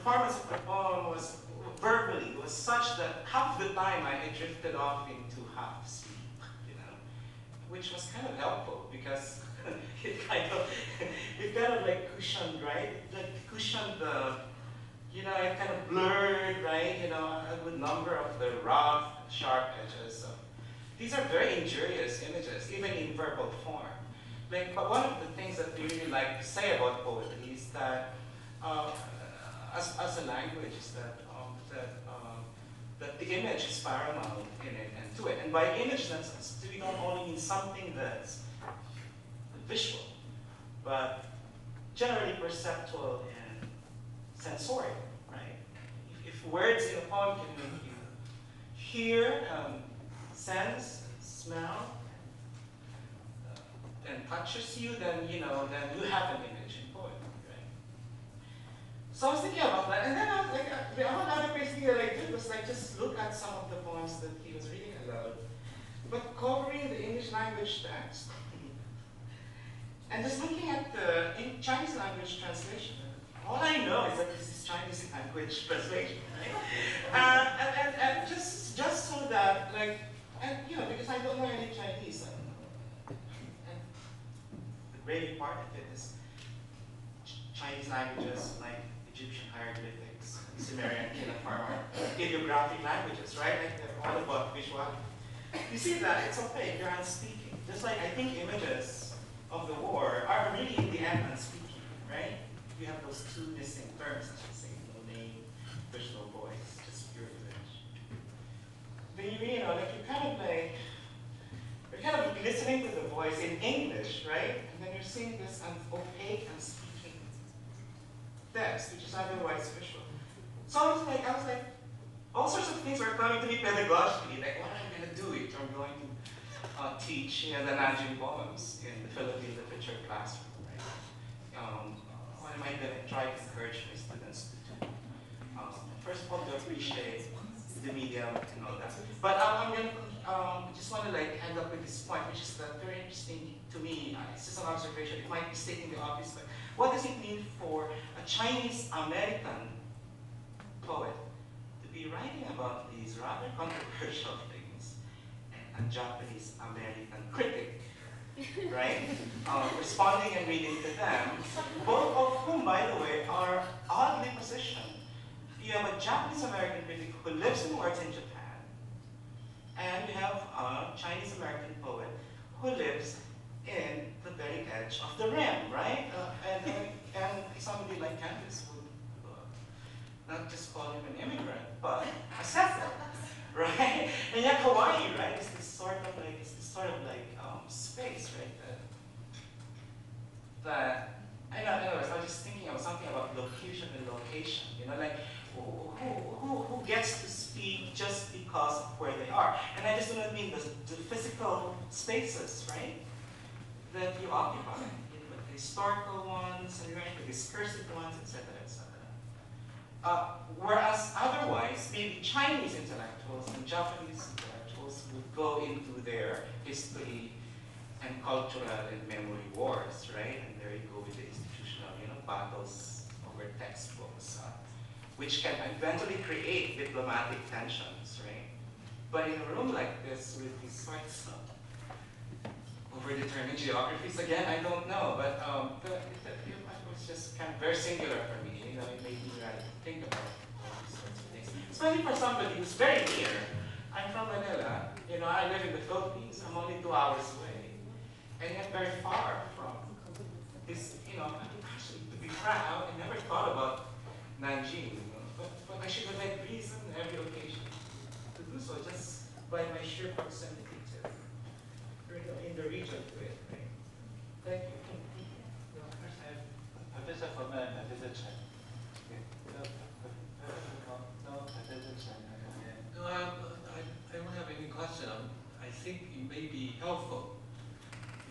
performance of the poem was verbally was such that half the time I drifted off into half sleep, you know, which was kind of helpful because it kind of like cushioned, right? Like cushioned the, you know, it kind of blurred, right? You know, a good number of the rough, sharp edges. So these are very injurious images, even in verbal form. Like, but one of the things that we really like to say about poetry is that, as a language, is that that the image is paramount in it and to it. And by image, that's, we don't only mean something that's visual, but generally perceptual and sensorial, right? If words in a poem can make you hear, sense, smell, and touches you, then you know, then you have an image in poetry, right? So I was thinking about that, and then I was like, the other crazy thing that I did was like just look at some of the poems that he was reading aloud, but covering the English language text, and just looking at the Chinese language translation. All I know is that this is Chinese language translation, right? And just so that, like, and you know, because I don't know any Chinese, and the great part of it is Chinese languages like Egyptian hieroglyphics, Sumerian cuneiform, ideographic languages, right? Like they're all about visual. You see that it's opaque, you're unspeaking. Just like I think images of the war are really in the end unspeaking, right? You have those two missing terms, I should say, no name, there's no voice, just pure image. Then you know, like you're kind of listening to the voice in English, right? And then you're seeing this opaque unspeaking text, which is otherwise visual. So I was like, all sorts of things were coming to me pedagogically, like what am I going to do if I'm going to teach, you know, the Nanjing poems in the Philippine literature classroom, right? What am I going to try to encourage my students to do? First of all, to appreciate the medium and all that. But I'm going to just want to like end up with this point, which is very interesting to me. It's just an observation. It might be stating the obvious, but what does it mean for a Chinese American poet to be writing about these rather controversial things, and a Japanese American critic, right? Responding and reading to them, both of whom, by the way, are oddly positioned. You have a Japanese American critic who lives and works in Japan, and you have a Chinese American poet who lives in the very edge of the rim, right? And somebody like Candace would not just call him an immigrant, but a settler, right? And yet Hawaii, right, is this sort of like space, right? That anyways, I was just thinking of something about locution and location. You know, like who gets to speak just because of where they are? And I just do not mean the physical spaces, right, that you occupy, you know, the historical ones, and right, the discursive ones, etc., etc. Whereas otherwise, maybe Chinese intellectuals and Japanese intellectuals would go into their history and cultural and memory wars, right? And there you go with the institutional, you know, battles over textbooks, which can eventually create diplomatic tensions, right? But in a room like this with these sorts of overdetermined geographies, again, I don't know, but it was just kind of very singular for me. You know, it made me think about all these sorts of things. Especially for somebody who's very near. I'm from Manila. You know, I live in the Philippines. I'm only 2 hours away, and yet very far from this. You know, actually, to be frank, I never thought about Nanjing. You know, but I should have had reason every occasion to do so, just by my sheer proximity to, you know, in the region to it. Right? Thank you. Professor from Professor Chen. No, I don't have any question. I think it may be helpful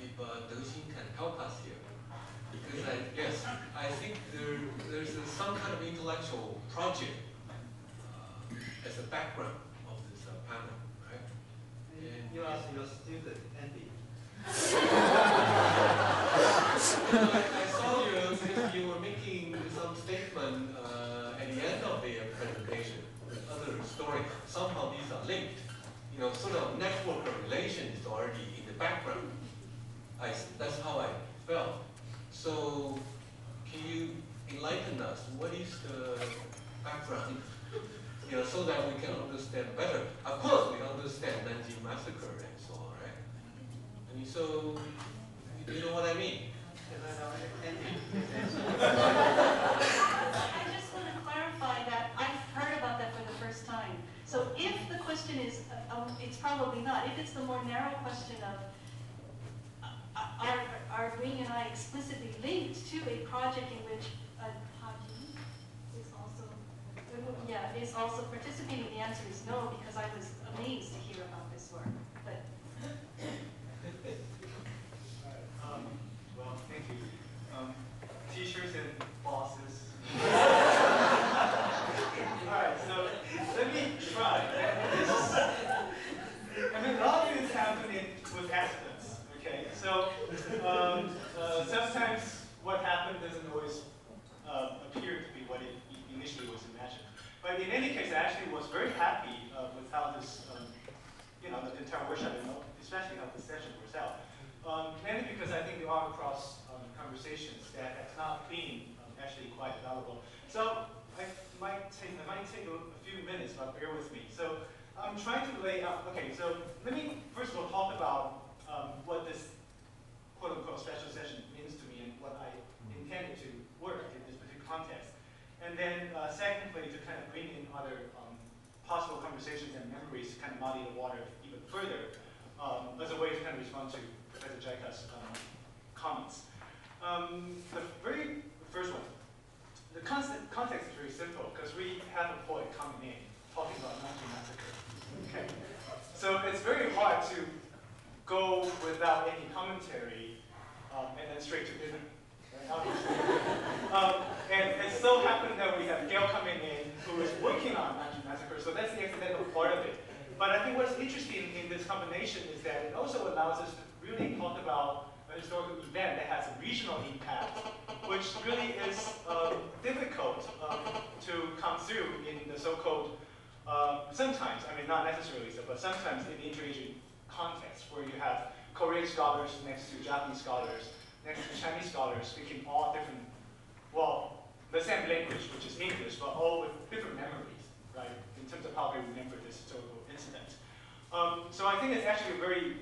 if Te-hsing can help us here. Because I think there's some kind of intellectual project as a background of this panel, right? And you ask your student, Andy. I saw you were making some statement at the end their presentation with other stories. Somehow these are linked. You know, sort of network of relation is already in the background. That's how I felt. So, can you enlighten us? What is the background? You know, so that we can understand better. Of course, we understand Nanjing massacre and so on, right? I mean, so you know what I mean? I just want to clarify that I've heard about that for the first time. So if the question is, it's probably not. If it's the more narrow question of, are Wing and I explicitly linked to a project in which Haji is also participating, the answer is no, because I was amazed to hear about this work. But well, thank you. T-shirts and bosses. Alright, so let me try. I mean, a lot of things happen with accidents, okay? So sometimes what happened doesn't always appear to be what it initially was imagined. But in any case, I actually was very happy with how this, the entire workshop, especially how the session works out. Mainly because I think there are cross conversations that have not been actually quite valuable. So I might take a few minutes, but bear with me. So I'm trying to lay out. Okay, so let me first of all talk about what this quote-unquote special session means to me and what I intended to work in this particular context. And then secondly, to kind of bring in other possible conversations and memories to kind of muddy the water even further as a way to kind of respond to Professor Jaika's comments. The very first one, the context is very simple because we have a poet coming in talking about Nanjing massacre. Okay, so it's very hard to go without any commentary and then straight to dinner. And it so happened that we have Gayle coming in who is working on Nanjing massacre, so that's the accidental part of it. But I think what's interesting in this combination is that it also allows us to really talk about a historical event that has a regional impact, which really is difficult to come through in the so-called, sometimes, I mean not necessarily so, but sometimes in the inter-Asian context where you have Korean scholars next to Japanese scholars, next to Chinese scholars speaking all different, well, the same language, which is English, but all with different memories, right, in terms of how they remember this historical incident. So I think it's actually a very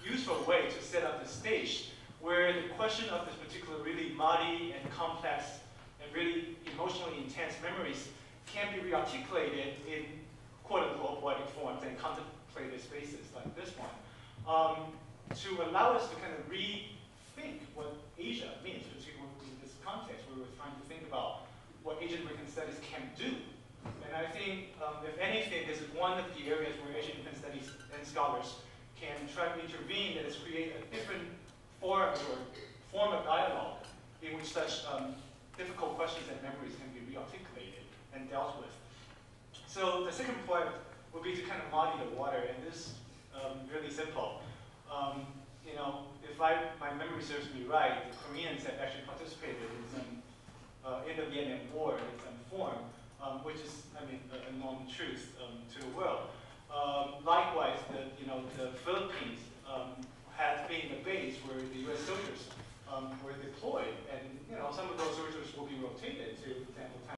useful way to set up the stage where the question of this particular really muddy and complex and really emotionally intense memories can be rearticulated in quote-unquote poetic forms and contemplative spaces like this one, to allow us to kind of rethink what Asia means, particularly in this context where we're trying to think about what Asian American studies can do. And I think, if anything, this is one of the areas where Asian American studies and scholars can try to intervene, that is create a different forum or form of dialogue in which such difficult questions and memories can be rearticulated and dealt with. So the second part would be to kind of muddy the water, and this really simple. If my memory serves me right, the Koreans have actually participated in some in the Vietnam War in some form, which is, I mean, a known truth to the world. Likewise, the Philippines had been the base where the U.S. soldiers were deployed, and some of those soldiers will be rotated to, for example,